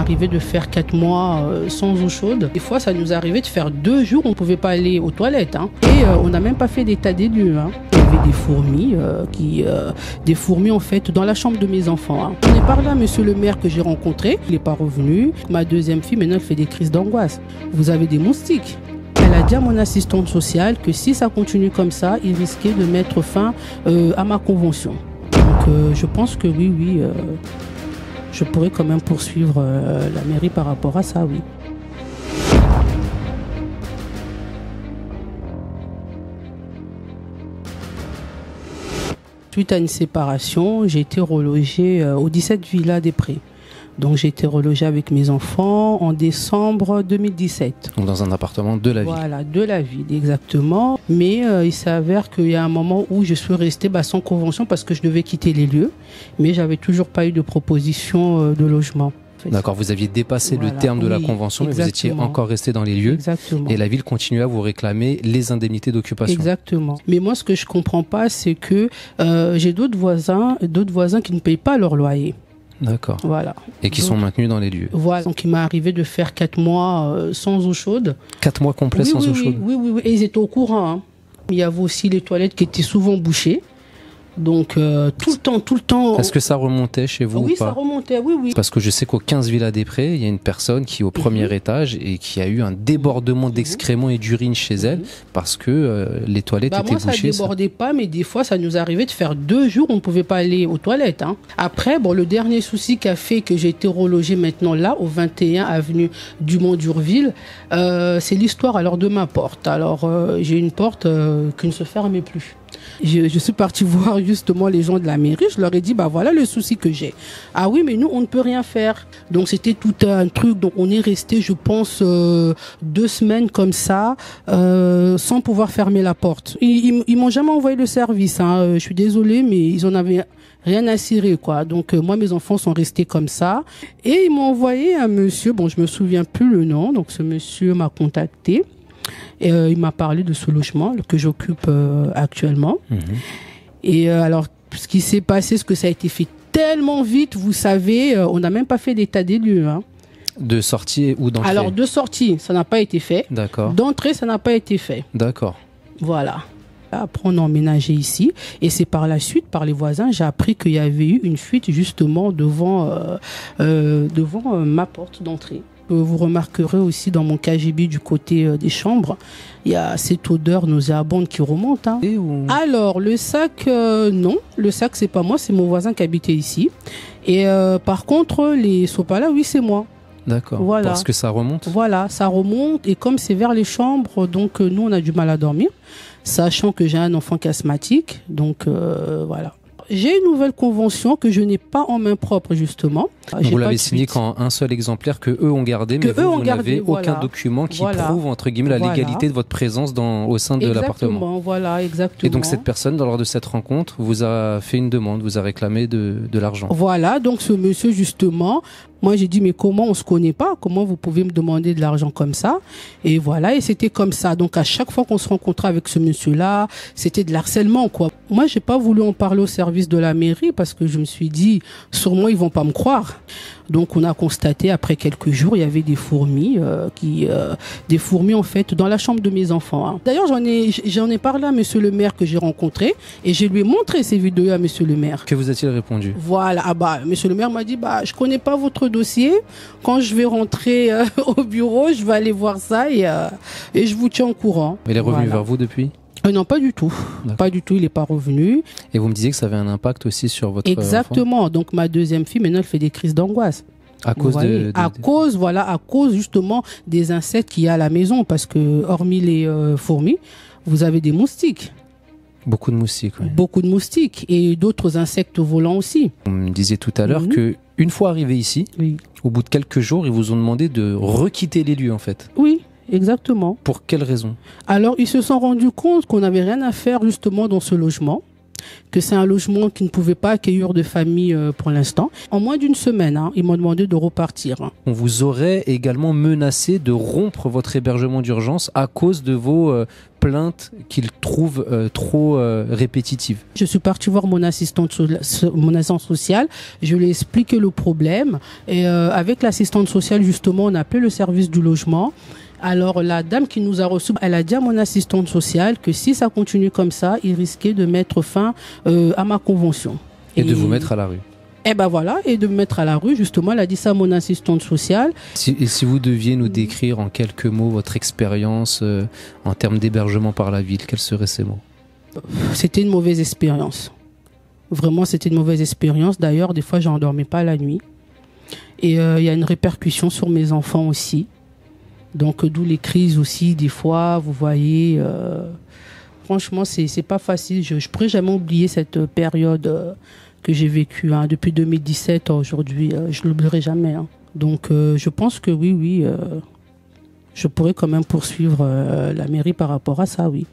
arrivé de faire 4 mois sans eau chaude. Des fois, ça nous est arrivé de faire 2 jours, on ne pouvait pas aller aux toilettes. Et on n'a même pas fait d'état des lieux. Il y avait des fourmis en fait dans la chambre de mes enfants. On est parlé à monsieur le maire que j'ai rencontré, il n'est pas revenu. Ma deuxième fille, maintenant, elle fait des crises d'angoisse. Vous avez des moustiques. Elle a dit à mon assistante sociale que si ça continue comme ça, il risquait de mettre fin à ma convention. Donc je pense que oui, je pourrais quand même poursuivre la mairie par rapport à ça, oui. Suite à une séparation, j'ai été relogée au 17 Villa des Prés. Donc j'ai été relogée avec mes enfants en décembre 2017. Donc dans un appartement de la ville. Voilà, de la ville, exactement. Mais il s'avère qu'il y a un moment où je suis restée sans convention parce que je devais quitter les lieux. Mais j'avais toujours pas eu de proposition de logement. D'accord, vous aviez dépassé le terme de la convention, mais vous étiez encore resté dans les lieux. Exactement. Et la ville continuait à vous réclamer les indemnités d'occupation. Exactement. Mais moi, ce que je comprends pas, c'est que j'ai d'autres voisins qui ne payent pas leur loyer. D'accord. Voilà. Et qui sont maintenus dans les lieux. Voilà. Donc il m'est arrivé de faire 4 mois sans eau chaude. 4 mois complets sans eau chaude. Oui. Et ils étaient au courant. Il y avait aussi les toilettes qui étaient souvent bouchées. Donc tout le temps. Est-ce que ça remontait chez vous ou pas? Oui, ça remontait, oui. Parce que je sais qu'au 15 Villa des Prés, il y a une personne qui est au premier étage et qui a eu un débordement d'excréments et d'urine chez elle parce que les toilettes étaient bouchées. Moi, ça débordait pas, mais des fois, ça nous arrivait de faire 2 jours, on ne pouvait pas aller aux toilettes. Après, le dernier souci qui a fait que j'ai été relogée maintenant là, au 21 avenue Dumont-d'Urville, c'est l'histoire alors de ma porte. Alors, j'ai une porte qui ne se fermait plus. Je suis partie voir justement les gens de la mairie. Je leur ai dit, voilà le souci que j'ai. Ah oui, mais nous, on ne peut rien faire. Donc, c'était tout un truc. Donc, on est resté, je pense, 2 semaines comme ça, sans pouvoir fermer la porte. Ils m'ont jamais envoyé le service. Je suis désolée, mais ils en avaient rien à cirer, quoi. Donc, moi, mes enfants sont restés comme ça. Et ils m'ont envoyé un monsieur, je me souviens plus le nom. Donc, ce monsieur m'a contacté. Et, il m'a parlé de ce logement que j'occupe actuellement. Et alors, ce qui s'est passé, c'est que ça a été fait tellement vite, vous savez, on n'a même pas fait d'état des lieux. De sortie ou d'entrée? Alors, de sortie, ça n'a pas été fait. D'accord. D'entrée, ça n'a pas été fait. D'accord. Voilà. Après, on a emménagé ici. Et c'est par la suite, par les voisins, j'ai appris qu'il y avait eu une fuite justement devant ma porte d'entrée. Vous remarquerez aussi dans mon KGB du côté des chambres, il y a cette odeur nauséabonde qui remonte. Alors, le sac, non. Le sac, c'est pas moi, c'est mon voisin qui habitait ici. Et par contre, les sopalas, oui, c'est moi. D'accord. Voilà. Parce que ça remonte? Voilà, ça remonte. Et comme c'est vers les chambres, donc nous, on a du mal à dormir. Sachant que j'ai un enfant qui est asthmatique. Donc, voilà. J'ai une nouvelle convention que je n'ai pas en main propre, justement. Vous l'avez signée qu'en un seul exemplaire que eux ont gardé, mais vous n'avez aucun document qui prouve, entre guillemets, la légalité de votre présence au sein de l'appartement. Voilà, exactement. Et donc cette personne, lors de cette rencontre, vous a fait une demande, vous a réclamé de l'argent. Voilà, donc ce monsieur, justement, moi j'ai dit, mais comment on se connaît pas? Comment vous pouvez me demander de l'argent comme ça? Et voilà, et c'était comme ça. Donc à chaque fois qu'on se rencontrait avec ce monsieur-là, c'était de l'harcèlement, quoi. Moi, j'ai pas voulu en parler au service de la mairie parce que je me suis dit, sûrement ils vont pas me croire. Donc on a constaté après quelques jours, il y avait des fourmis en fait dans la chambre de mes enfants. D'ailleurs, j'en ai parlé à monsieur le maire que j'ai rencontré et je lui ai montré ces vidéos à monsieur le maire. Que vous a-t-il répondu? Voilà, monsieur le maire m'a dit, je connais pas votre dossier. Quand je vais rentrer au bureau, je vais aller voir ça et je vous tiens au courant. Il est revenu vers vous depuis? Non, pas du tout. Pas du tout, il n'est pas revenu. Et vous me disiez que ça avait un impact aussi sur votre Exactement. enfant. Donc ma deuxième fille, maintenant, elle fait des crises d'angoisse. À cause à cause justement des insectes qu'il y a à la maison. Parce que, hormis les fourmis, vous avez des moustiques. Beaucoup de moustiques, oui. Beaucoup de moustiques et d'autres insectes volants aussi. Vous me disiez tout à l'heure que une fois arrivé ici, au bout de quelques jours, ils vous ont demandé de requitter les lieux, en fait. Oui. Exactement. Pour quelle raison? Alors, ils se sont rendus compte qu'on n'avait rien à faire justement dans ce logement, que c'est un logement qui ne pouvait pas accueillir de famille pour l'instant. En moins d'une semaine, ils m'ont demandé de repartir. On vous aurait également menacé de rompre votre hébergement d'urgence à cause de vos plaintes qu'il trouve trop répétitives. Je suis partie voir mon assistante sociale, je lui ai expliqué le problème et avec l'assistante sociale justement on a appelé le service du logement. Alors la dame qui nous a reçus, elle a dit à mon assistante sociale que si ça continue comme ça, il risquait de mettre fin à ma convention. Et de vous mettre à la rue. Et ben voilà, et de me mettre à la rue, justement, elle a dit ça à mon assistante sociale. Et si vous deviez nous décrire en quelques mots votre expérience en termes d'hébergement par la ville, quels seraient ces mots? C'était une mauvaise expérience. Vraiment, c'était une mauvaise expérience. D'ailleurs, des fois, je n'endormais pas la nuit. Et il y a une répercussion sur mes enfants aussi. Donc, d'où les crises aussi, des fois, vous voyez. Franchement, c'est pas facile. Je pourrais jamais oublier cette période que j'ai vécue depuis 2017 à aujourd'hui. Je l'oublierai jamais. Donc, je pense que oui, je pourrais quand même poursuivre la mairie par rapport à ça, oui.